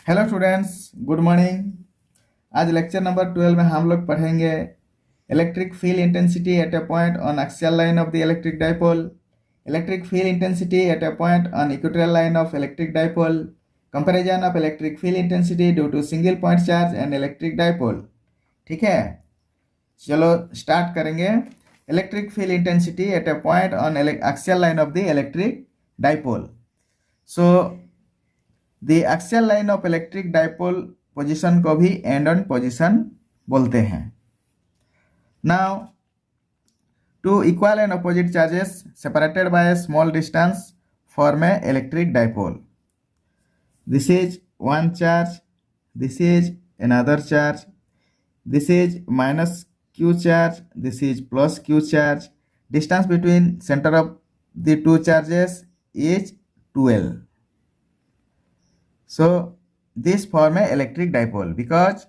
Hello students, good morning. आज lecture number 12 में हम लोग पढ़ेंगे electric field intensity at a point on axial line of the electric dipole, electric field intensity at a point on equatorial line of electric dipole, comparison of electric field intensity due to single point charge and electric dipole. ठीक है, चलो start करेंगे। Electric field intensity at a point on axial line of the electric dipole. So the axial line of electric dipole position को भी end on position बोलते हैं। Now two equal and opposite charges separated by a small distance form a electric dipole. This is one charge, this is another charge, this is minus q charge, this is plus q charge. Distance between center of the two charges is 2l. So this form a electric dipole because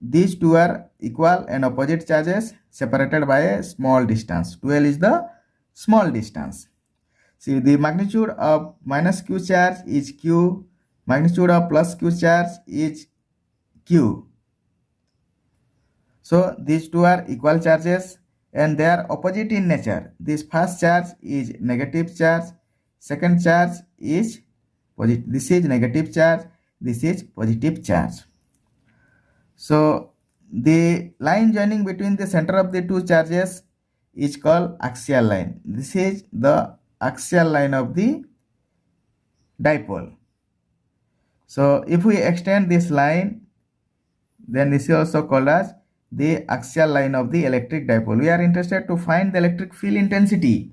these two are equal and opposite charges separated by a small distance. 2l is the small distance. See, the magnitude of minus q charge is q, magnitude of plus q charge is q. So these two are equal charges and they are opposite in nature. This first charge is negative charge, second charge is positive. This is negative charge, this is positive charge. So the line joining between the center of the two charges is called axial line. This is the axial line of the dipole. So if we extend this line, then this is also called as the axial line of the electric dipole. We are interested to find the electric field intensity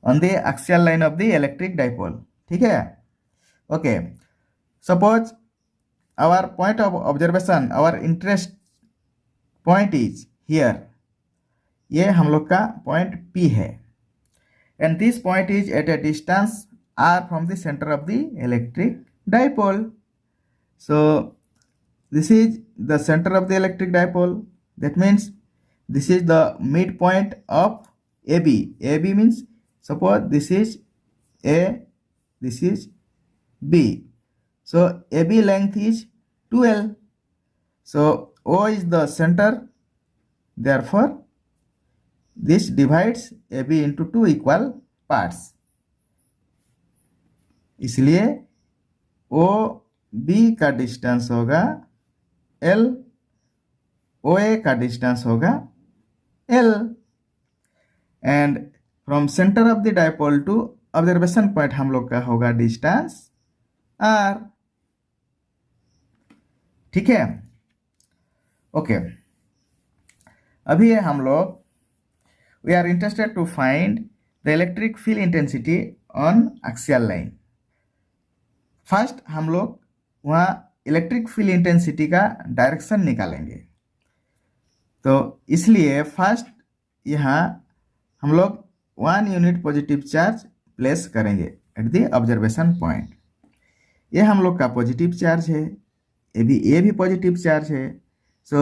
on the axial line of the electric dipole. ठीक है? Okay. Suppose our point of observation, our interest point is here. ये हम लोग का point P है. And this point is at a distance r from the center of the electric dipole. So this is the center of the electric dipole. That means this is the midpoint of AB. AB means suppose this is A, this is B. So AB length is 2L. So O is the center. Therefore, this divides AB into two equal parts. इसलिए OB का distance होगा L, OA का distance होगा L, and from centre of the dipole to observation point हम लोग का होगा distance R. ठीक है, ओके। अभी हम लोग we are interested to find the electric field intensity on axial line. First हम लोग वहाँ इलेक्ट्रिक फील्ड इंटेंसिटी का डायरेक्शन निकालेंगे। तो इसलिए फर्स्ट यहाँ हम लोग 1 यूनिट पॉजिटिव चार्ज प्लेस करेंगे एट द ऑब्जर्वेशन पॉइंट। ये हम लोग का पॉजिटिव चार्ज है, ये भी पॉजिटिव चार्ज है। So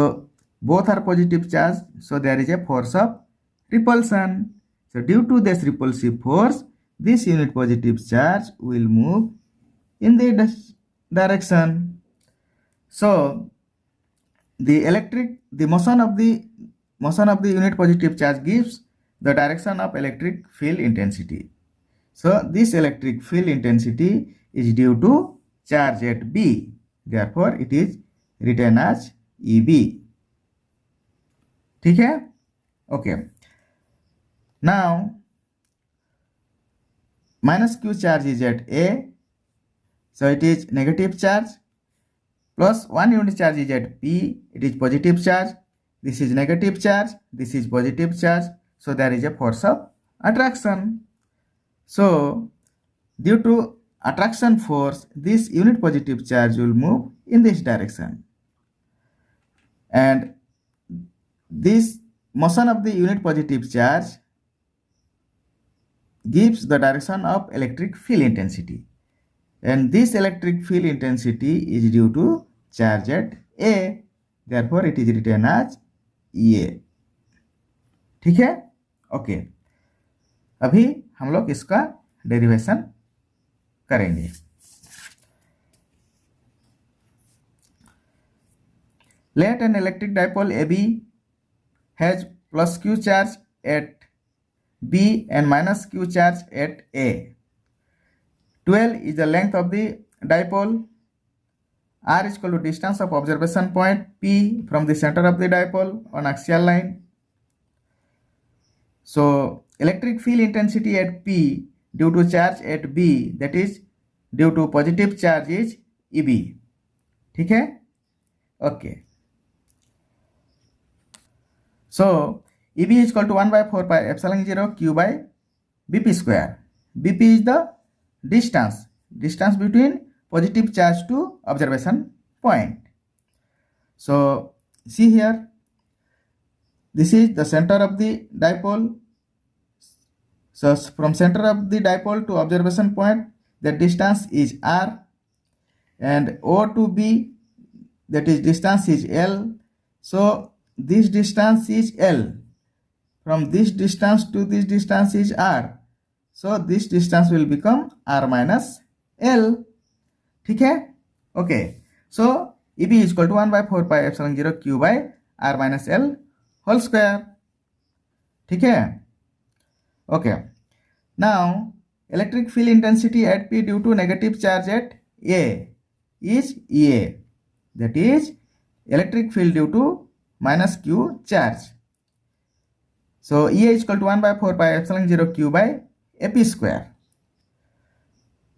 both are positive charge, so there is a force of repulsion. So due to this repulsive force, this unit positive charge will move in the direction. So the motion of the unit positive charge gives the direction of electric field intensity. So this electric field intensity is due to charge at B. Therefore it is written as EB. ठीक है, okay. Now minus q charge is at A, so it is negative charge, plus 1 unit charge is at P, it is positive charge. This is negative charge, this is positive charge, so there is a force of attraction. So due to attraction force, this unit positive charge will move in this direction, and this motion of the unit positive charge gives the direction of electric field intensity, and this electric field intensity is due to charge at A. Therefore it is written as EA. ठीक है, okay. अभी हम लोग इसका derivation करेंगे। Let an electric dipole AB has plus Q charge at B and minus Q charge at A. 12 is the length of the dipole. R is equal to distance of observation point P from the center of the dipole on axial line. So electric field intensity at P due to charge at B, that is due to positive charge, is EB. ठीक है? Okay. So EB is equal to 1 by 4 pi epsilon 0 Q by BP square. BP is the distance between positive charge to observation point. So see here, this is the center of the dipole. So from center of the dipole to observation point, the distance is R, and O to B, that is distance is L. So this distance is L. From this distance to this distance is R. So this distance will become R minus L. ठीक है? Okay. So EB is equal to 1 by 4 pi epsilon 0 Q by R minus L whole square. ठीक है? Okay. Now electric field intensity at P due to negative charge at A is EA. That is electric field due to minus Q charge. So EA is equal to 1 by 4 pi epsilon 0 Q by AP square.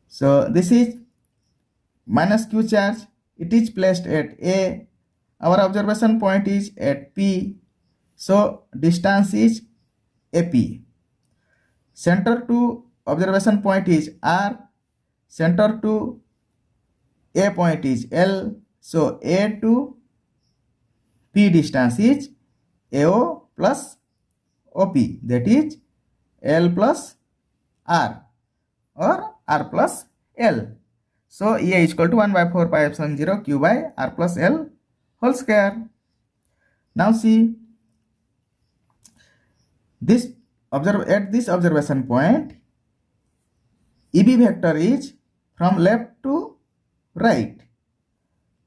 So this is minus Q charge. It is placed at A. Our observation point is at P. So distance is AP. Center to observation point is R. Center to A point is L. So A to P distance is AO plus OP, that is L plus R or R plus L. So EA is equal to 1 by 4 pi epsilon 0 Q by R plus L whole square. Now see, this at this observation point, EB vector is from left to right,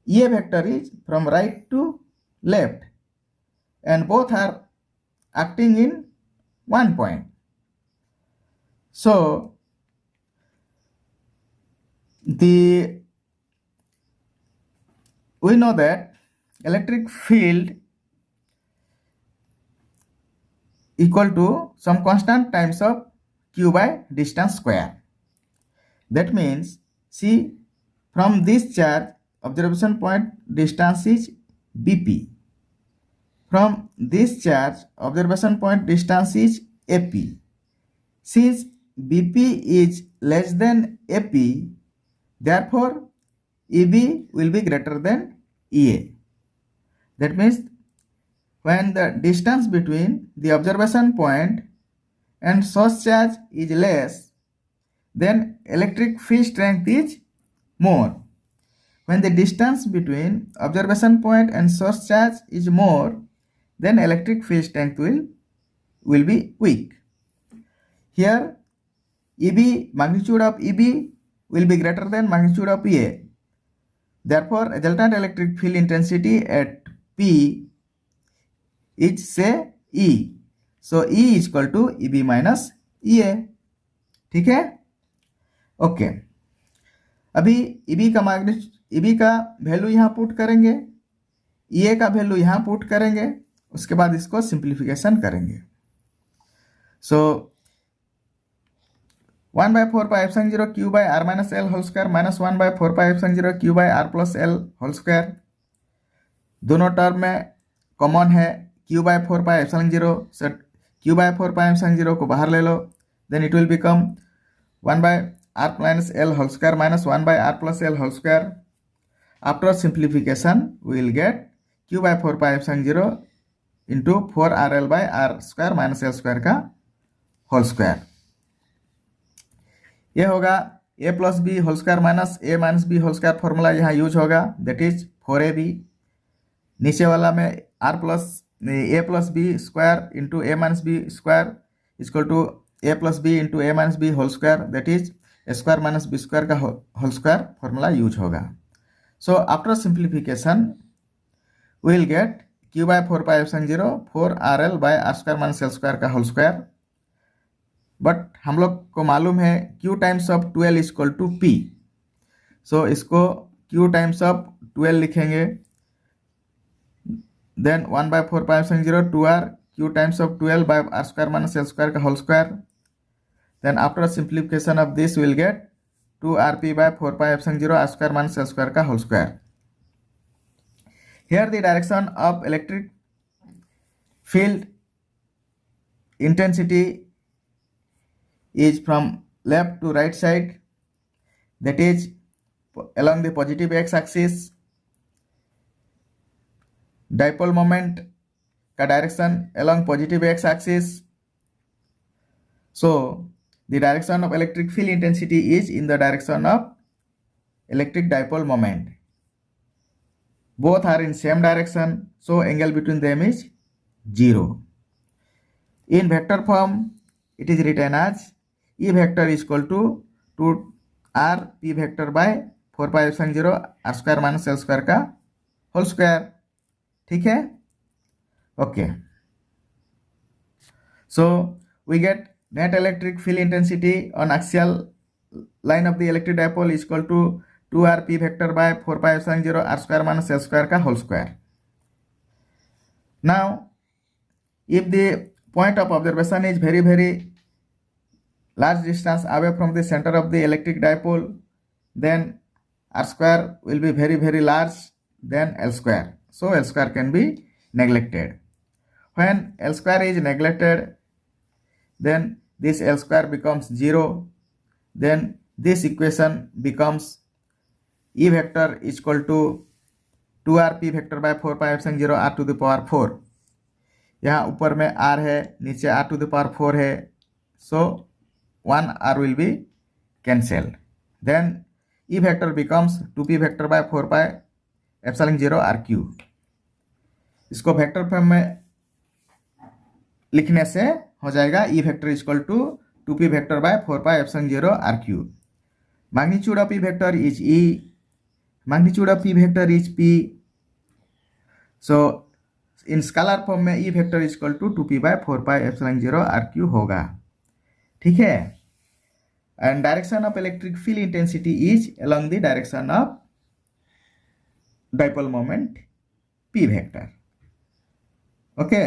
EA vector is from right to left, and both are acting in one point. So we know that electric field equal to some constant times of Q by distance square. That means, see, from this charge observation point distance is BP. From this charge observation point distance is AP. Since BP is less than AP, therefore EB will be greater than EA. That means when the distance between the observation point and source charge is less, then electric field strength is more. When the distance between observation point and source charge is more, then electric field strength will be weak. Here EB, magnitude of EB will be greater than magnitude of EA. Therefore resultant electric field intensity at P is say E. So E is equal to EB minus EA. ठीक है? Okay, अभी EB का value यहाँ put करेंगे, EA का value यहाँ put करेंगे, उसके बाद इसको सिंप्लीफिकेशन करेंगे. सो 1 by 4 pi epsilon 0 Q by R minus L whole square minus 1 by 4 pi epsilon 0 Q by R plus L whole square. दोनों टर्म में कॉमन है Q by 4 pi epsilon 0. So Q by 4 pi epsilon 0 को बाहर ले लो, then it will become 1 by R minus L whole square minus 1 by R plus L whole square. After simplification, we will get Q by 4 pi epsilon 0 into 4RL by R square minus L square का whole square. ये होगा a plus B whole square minus a minus B whole square formula यहाँ use होगा, that is 4ab. नीचे वाला में r plus a plus B square into a minus B square equal to a plus B into a minus B whole square, that is a square minus B square का whole square formula use होगा. So after simplification we will get q by 4 pi epsilon 0 4 rl by r square minus l square का whole square. But हम लोग को मालूम है q times of 12 equal to p. So इसको q times of 12 लिखेंगे. Then 1 by 4 pi epsilon 0 2r q times of 12 by r square minus l square का whole square. Then after simplification of this we will get 2rp by 4 pi epsilon 0 r square minus l square का whole square. Here the direction of electric field intensity is from left to right side, that is along the positive x axis. Dipole moment का direction along positive x axis. So the direction of electric field intensity is in the direction of electric dipole moment. Both are in same direction, so angle between them is 0. In vector form, it is written as E vector is equal to 2r p vector by 4 pi epsilon 0 r square minus l square का whole square. ठीक है? Okay. So we get net electric field intensity on axial line of the electric dipole is equal to 2r p vector by 4 pi epsilon 0 r square minus l square का whole square. Now, if the point of observation is very large distance away from the center of the electric dipole, then r square will be very large than l square. So l square can be neglected. When l square is neglected, then this l square becomes 0. Then this equation becomes E vector is equal to 2r p vector by 4 pi epsilon 0 r to the power 4. यहाँ ऊपर में r है, नीचे r to the power 4 है. So 1 r will be cancelled. Then E vector becomes 2p vector by 4 pi epsilon 0 r cube. इसको vector form में लिखने से हो जाएगा E vector is equal to 2p vector by 4 pi epsilon 0 r cube. Magnitude of E vector is E. Magnitude of P vector is P. So in scalar form में E vector is equal to 2p by 4 pi epsilon 0 r cube होगा. ठीक है? And direction of electric field intensity is along the direction of dipole moment P vector. Okay.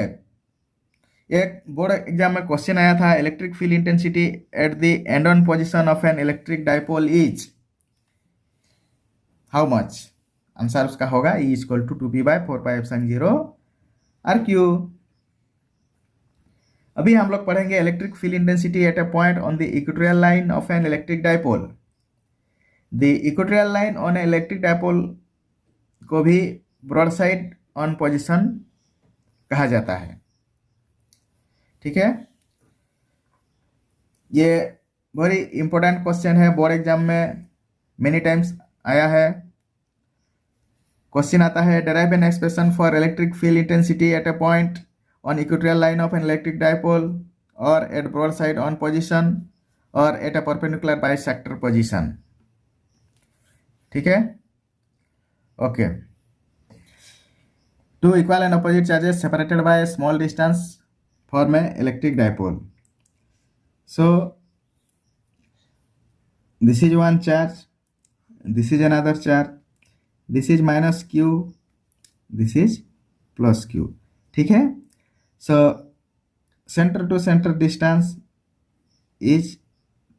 एक board exam में question आया था, electric field intensity at the end on position of an electric dipole is how much. Answer उसका होगा E is equal to 2p by 4 pi epsilon 0 r cube. अभी हम लोग पढ़ेंगे electric field intensity at a point on the equatorial line of an electric dipole. The equatorial line on electric dipole को भी broad side on position कहा जाता है. ठीक है? ये वेरी इंपॉर्टेंट क्वेश्चन है, बोर्ड एग्जाम में मेनी टाइम्स आया है. क्वेश्चन आता है, derive an expression for electric field intensity at a point on equatorial line of an electric dipole और at broad side on position और at a perpendicular bisector position. ठीक है? Okay. Two equal and opposite charges separated by a small distance form an electric dipole. So this is one charge, this is another charge, this is minus q, this is plus q. ठीक है? So center to center distance is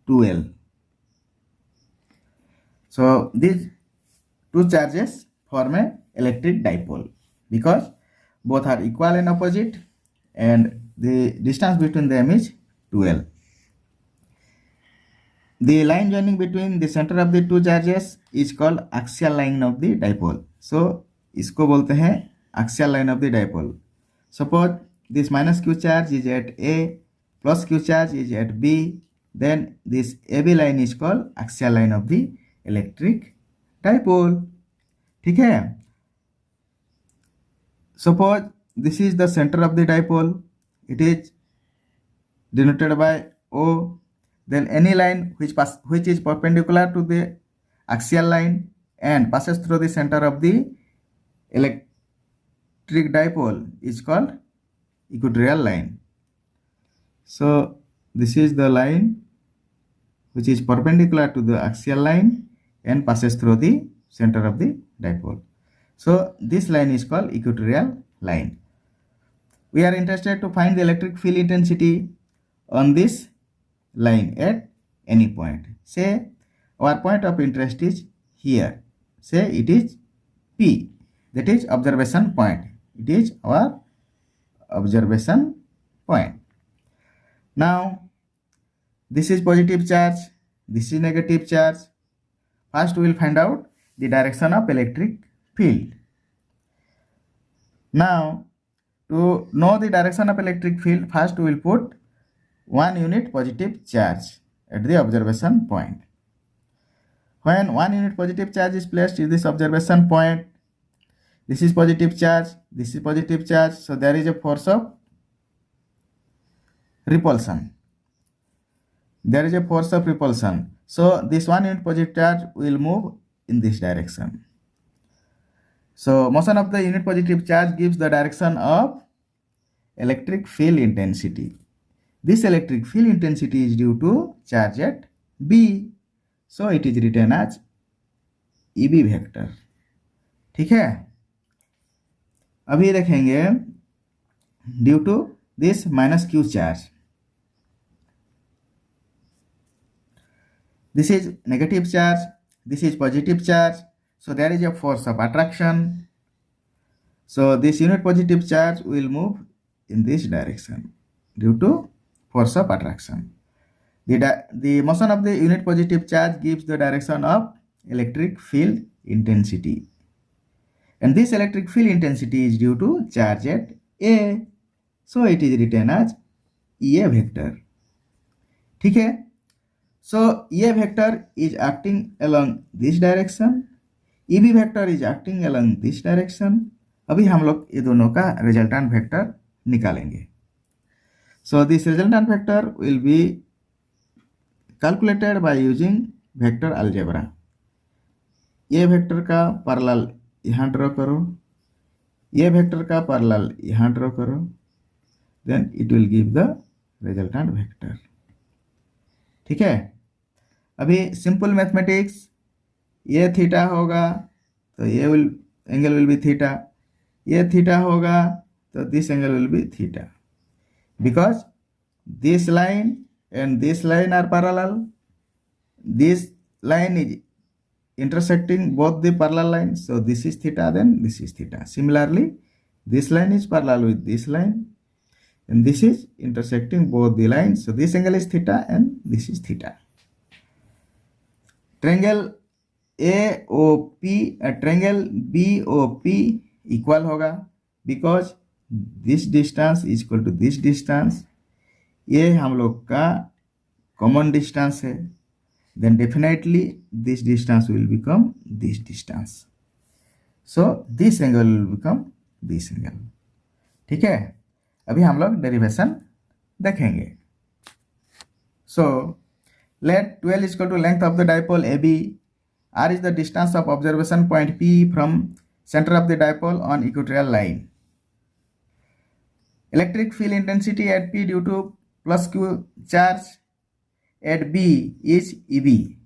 2l. So these two charges form an electric dipole because both are equal and opposite and the distance between them is 2l. The line joining between the center of the two charges is called axial line of the dipole. So इसको बोलते हैं axial line of the dipole. Suppose this minus q charge is at A, plus q charge is at B, then this AB line is called axial line of the electric dipole. ठीक है? Suppose this is the center of the dipole. It is denoted by O. Then any line which is perpendicular to the axial line and passes through the center of the electric dipole is called equatorial line. So this is the line which is perpendicular to the axial line and passes through the center of the dipole. So this line is called equatorial line. We are interested to find the electric field intensity on this line at any point. Say our point of interest is here. Say it is P, that is observation point. It is our observation point. Now this is positive charge, this is negative charge. First we will find out the direction of electric field. Now to know the direction of electric field, first we will put 1 unit positive charge at the observation point. When 1 unit positive charge is placed in this observation point, this is positive charge, this is positive charge, so there is a force of repulsion. There is a force of repulsion. So this 1 unit positive charge will move in this direction. So motion of the unit positive charge gives the direction of electric field intensity. This electric field intensity is due to charge at B. So it is written as EB vector. ठीक है, अभी देखेंगे due to this minus q charge. This is negative charge, this is positive charge, so there is a force of attraction. So this unit positive charge will move in this direction due to force of attraction. The motion of the unit positive charge gives the direction of electric field intensity. And this electric field intensity is due to charge at A. So it is written as EA vector. ठीक है. So EA vector is acting along this direction, EB vector is acting along this direction. अभी हम लोग ये दोनों का resultant vector निकालेंगे. So this resultant vector will be calculated by using vector algebra. ये vector का parallel यहाँ ड्रॉ करो, ये vector का parallel यहाँ ड्रॉ करो, then it will give the resultant vector. ठीक है. अभी सिंपल मैथमेटिक्स, ये थीटा होगा तो ये एंगल विल बी थीटा, ये थीटा होगा तो this angle will be theta, because this line and this line are parallel. This line is intersecting both the parallel lines, so this is theta, then this is theta. Similarly, this line is parallel with this line and this is intersecting both the lines, so this angle is theta and this is theta. Triangle AOP, triangle BOP equal होगा because this distance is equal to this distance. ये हम लोग का common distance है, then definitely this distance will become this distance. So this angle will become this angle. ठीक है, अभी हम लोग डेरिवेशन देखेंगे. So let 12 is equal to length of the dipole AB. R is the distance of observation point P from center of the dipole on equatorial line. Electric field intensity at P due to plus Q charge at B is EB.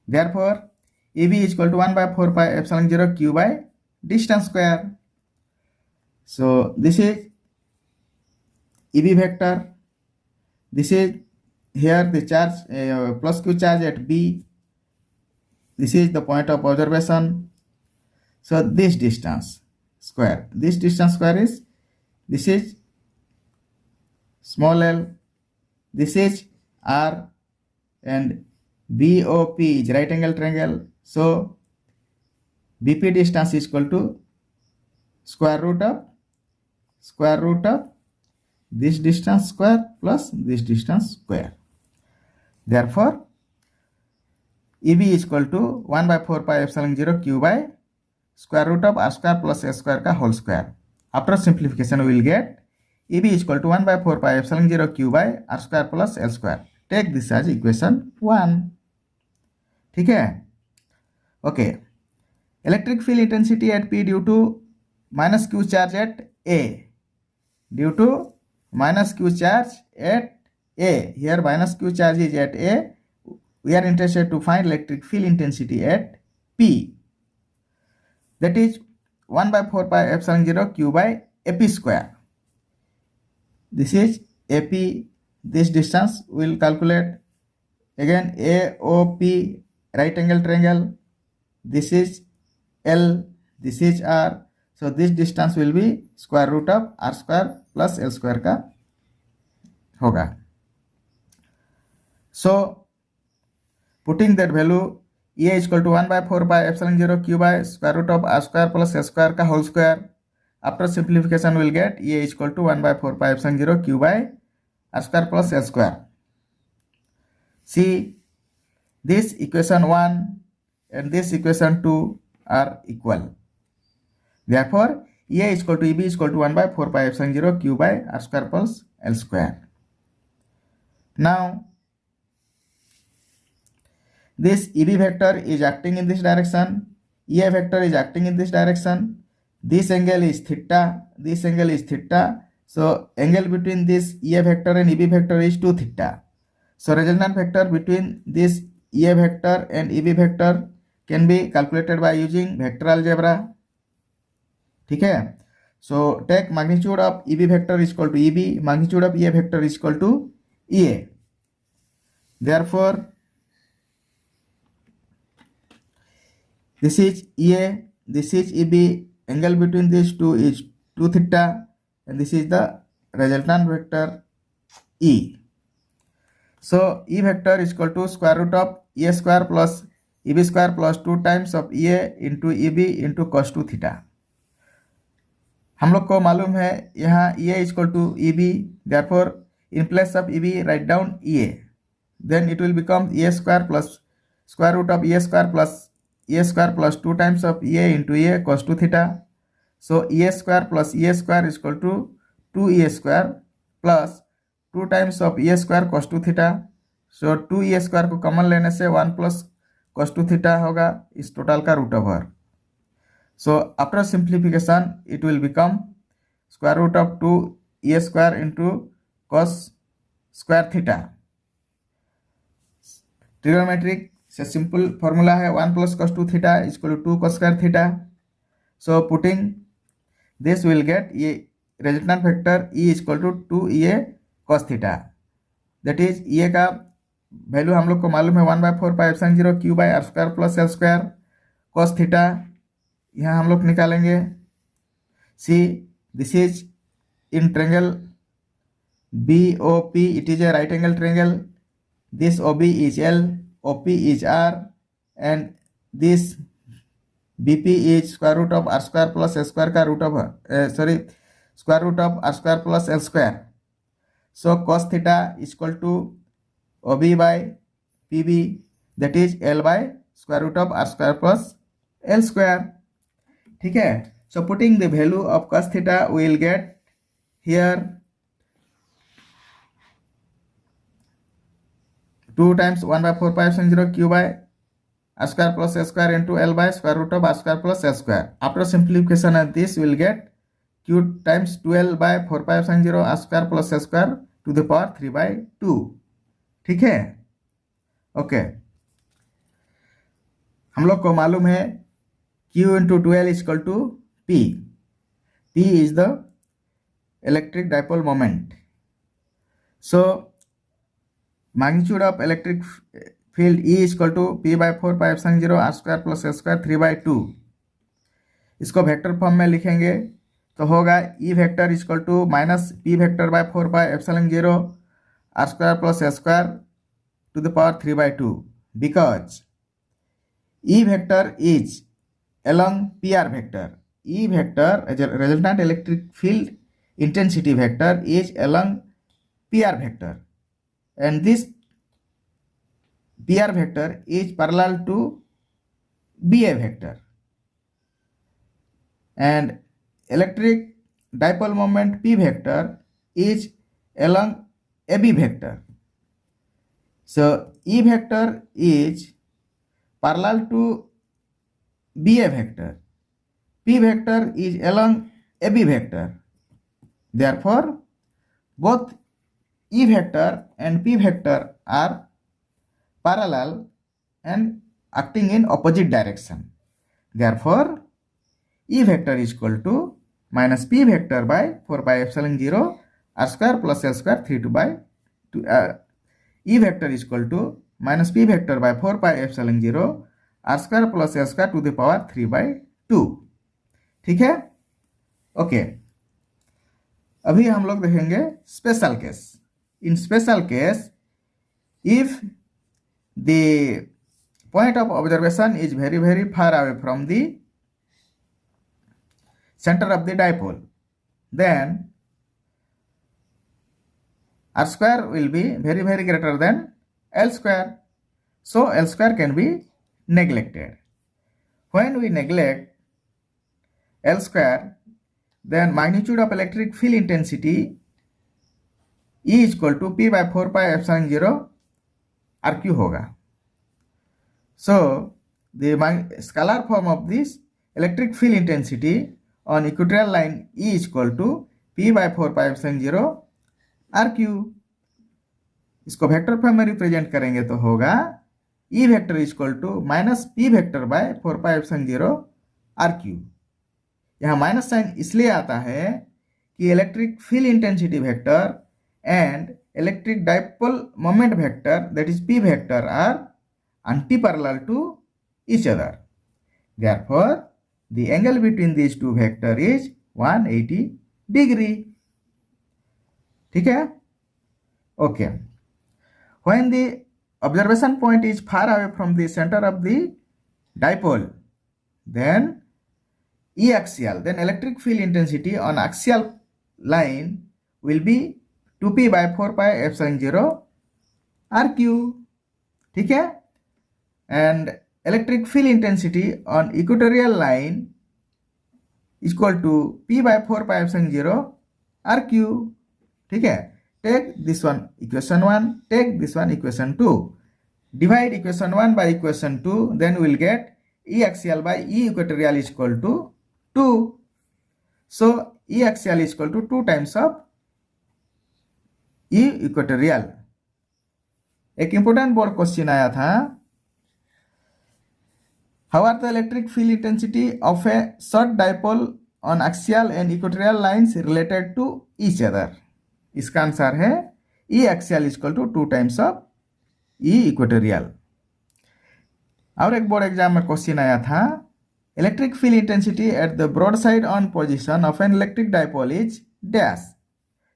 Therefore, EB is equal to 1 by 4 pi epsilon 0 Q by distance square. So this is EB vector. This is here the charge plus Q charge at B. This is the point of observation. So this distance square. This distance square is, this is small l, this is R, and BOP is right angle triangle. So BP distance is equal to square root of this distance square plus this distance square. Therefore, EB is equal to 1 by 4 pi epsilon 0 Q by square root of R square plus S square का whole square. After simplification, we will get EB is equal to 1 by 4 pi epsilon 0 Q by R square plus L square. Take this as equation 1. ठीक है. Okay. Electric field intensity at P due to minus q charge at A. Due to minus q charge at A, here minus q charge is at A, we are interested to find electric field intensity at P. That is 1 by 4 pi epsilon 0 q by AP square. This is AP. This distance we will calculate. Again, AOP, right angle triangle. This is L, this is R. So this distance will be square root of R square plus L square का होगा. So putting that value, A is equal to 1 by 4 by epsilon 0 q by square root of R square plus S square का whole square. After simplification, we will get A is equal to 1 by 4 by epsilon 0 q by R square plus S square. See, this equation 1 and this equation 2 are equal. Therefore, A is equal to EB is equal to 1 by 4 pi epsilon 0 q by R square plus L square. Now, this EB vector is acting in this direction, EA vector is acting in this direction. This angle is theta, this angle is theta. So, angle between this EA vector and EB vector is 2 theta. So, resultant vector between this EA vector and EB vector can be calculated by using vector algebra. ठीक है. So, take magnitude of EB vector is equal to EB, magnitude of EA vector is equal to EA. Therefore, this is EA, this is EB, angle between these two is 2 theta, and this is the resultant vector E. So, E vector is equal to square root of EA square plus EB square plus 2 times of EA into EB into cos 2 theta. हम लोग को मालूम है यहाँ EA is equal to EB, therefore in place of EB write down EA. Then it will become EA square plus square root of EA square plus 2 times of EA into EA cos 2 theta. So EA square plus EA square is equal to 2EA square plus 2 times of EA square cos 2 theta. So 2EA square को common लेने से 1 plus cos 2 theta होगा इस total का root over. So after simplification, it will become square root of 2EA square into cos square theta. Trigonometric से simple formula है 1 plus cos 2 theta is equal to 2 cos square theta. So putting this will get ये resultant vector E is equal to 2EA cos theta. That is EA का value हम लोग को मालूम है 1 by 4 pi epsilon 0 q by R square plus L square cos theta. यहाँ हम लोग निकालेंगे. See, this is in triangle BOP, it is a right angle triangle. This OB is L, OP is R, and this BP is square root of R square plus S square का root of square root of R square plus L square. So cos theta is equal to OB by PB, that is L by square root of R square plus L square. ठीक है. So putting the value of cos theta, we will get here 2 times 1 by 4 pi epsilon 0 q by R square plus S square into L by square root of R square plus S square. After simplification of this, we will get q times 2L by 4 pi epsilon 0 R square plus S square to the power 3 by 2. ठीक है. Okay. हम लोग को मालूम है Q into 2L is equal to P. P is the electric dipole moment. So, magnitude of electric field E is equal to P by 4 pi epsilon 0 R square plus S square 3 by 2. इसको vector form में लिखेंगे तो होगा E vector is equal to minus P vector by 4 pi epsilon 0 R square plus S square to the power 3 by 2, because E vector is along PR vector. E vector, as a resultant electric field intensity vector, is along PR vector, and this PR vector is parallel to BA vector, and electric dipole moment P vector is along AB vector. So E vector is parallel to BA vector, P vector is along AB vector. Therefore, both E vector and P vector are parallel and acting in opposite direction. Therefore, E vector is equal to minus P vector by 4 pi epsilon 0 r square plus L square 3 2 by 2. E vector is equal to minus P vector by 4 pi epsilon 0 r square plus L square to the power 3 by 2. ठीक है, okay. अभी हम लोग देखेंगे special case. In special case, if the point of observation is very far away from the center of the dipole, then r square will be very greater than L square. So L square can be neglected. When we neglect L square, then magnitude of electric field intensity E is equal to P by 4 pi epsilon 0 RQ होगा. So the scalar form of this electric field intensity on equatorial line E is equal to P by 4 pi epsilon 0 RQ. इसको vector form में represent करेंगे तो होगा E vector is equal to minus P vector by 4 pi epsilon 0 RQ. यहाँ minus sign इसलिए आता है कि electric field intensity vector and electric dipole moment vector that is P vector are anti-parallel to each other. Therefore, the angle between these two vector is 180 degree. ठीक है, okay. When the observation point is far away from the center of the dipole, then E axial, then electric field intensity on axial line will be 2p by 4 pi epsilon 0 RQ. ठीक है, and electric field intensity on equatorial line is equal to P by 4 pi epsilon 0 RQ. ठीक है, take this one equation 1, take this one equation 2, divide equation 1 by equation 2, then we will get E axial by E equatorial is equal to 2. So E axial is equal to 2 times of E equatorial. एक important board question आया था, how are the electric field intensity of a short dipole on axial and equatorial lines related to each other? इसका answer है E axial is equal to 2 times of E equatorial. और एक board exam में question आया था, electric field intensity at the broad side on position of an electric dipole is dash.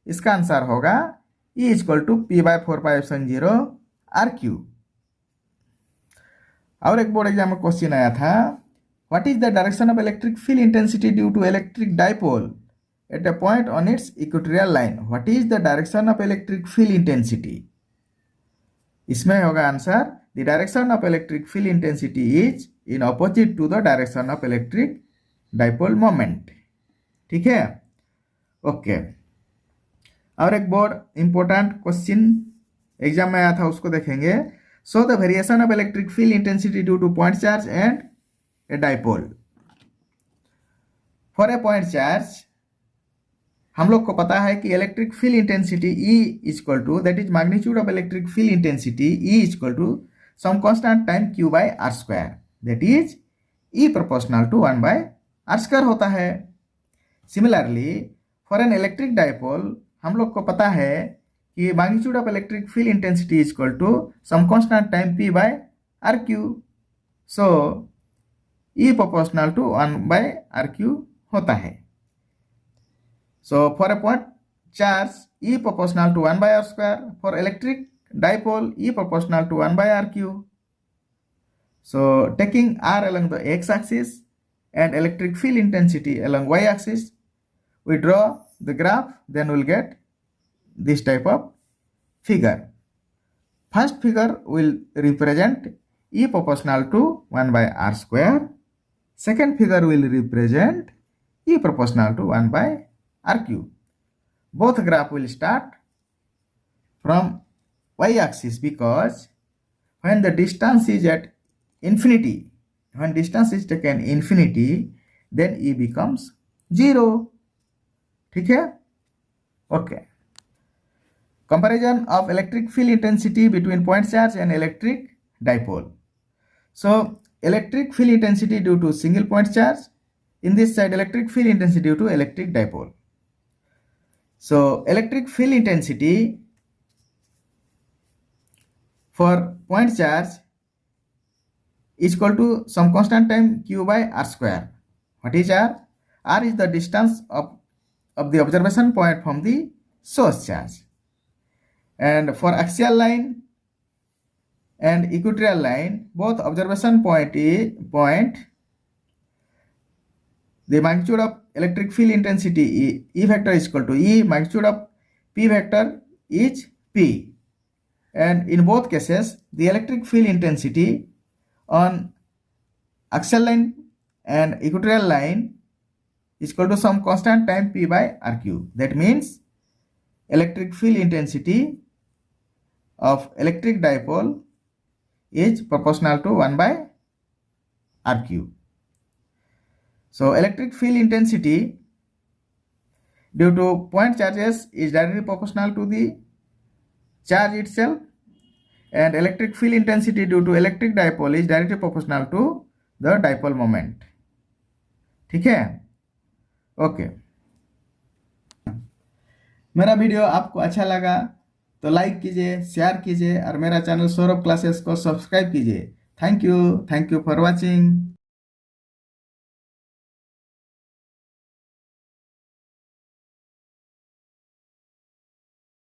इसका answer होगा E is equal to P by 4 pi epsilon 0 RQ. और एक board exam में क्वेश्चन आया था, what is the direction of electric field intensity due to electric dipole at a point on its equatorial line. What is the direction of electric field intensity? इसमें होगा answer, the direction of electric field intensity is in opposite to the direction of electric dipole moment. ठीक है, okay. और एक board important question exam में आया था, उसको देखेंगे. So the variation of electric field intensity due to point charge and a dipole. For a point charge, हम लोग को पता है कि electric field intensity E is equal to, that is magnitude of electric field intensity E is equal to some constant time Q by R square, that is E proportional to 1 by R square होता है. Similarly, for an electric dipole, हम लोग को पता है कि magnitude of electric field intensity is equal to some constant time P by RQ. So E proportional to 1 by RQ होता है. So for a point charge, E proportional to 1 by R square. For electric dipole, E proportional to 1 by RQ. So taking R along the x-axis and electric field intensity along y-axis, we draw the graph, then we'll get this type of figure. First figure will represent E proportional to 1 by R square. Second figure will represent E proportional to 1 by RQ. Both graph will start from y-axis, because when the distance is at infinity, when distance is taken infinity, then E becomes 0. ठीक है? Okay. Comparison of electric field intensity between point charge and electric dipole. So electric field intensity due to single point charge. In this side, electric field intensity due to electric dipole. So electric field intensity for point charge is equal to some constant time q by r square. What is r? R is the distance of the observation point from the source charge. And for axial line and equatorial line, both observation point, the magnitude of electric field intensity E vector is equal to E, magnitude of P vector is P. And in both cases, the electric field intensity on axial line and equatorial line is equal to some constant time P by RQ. That means electric field intensity of electric dipole is proportional to 1 by RQ. So electric field intensity due to point charges is directly proportional to the charge itself, and electric field intensity due to electric dipole is directly proportional to the dipole moment. ठीक है? Okay. मेरा video आपको अच्छा लगा तो like कीजिए, share कीजिए और मेरा चैनल सौरभ क्लासेस को सब्सक्राइब कीजिए. Thank you for watching.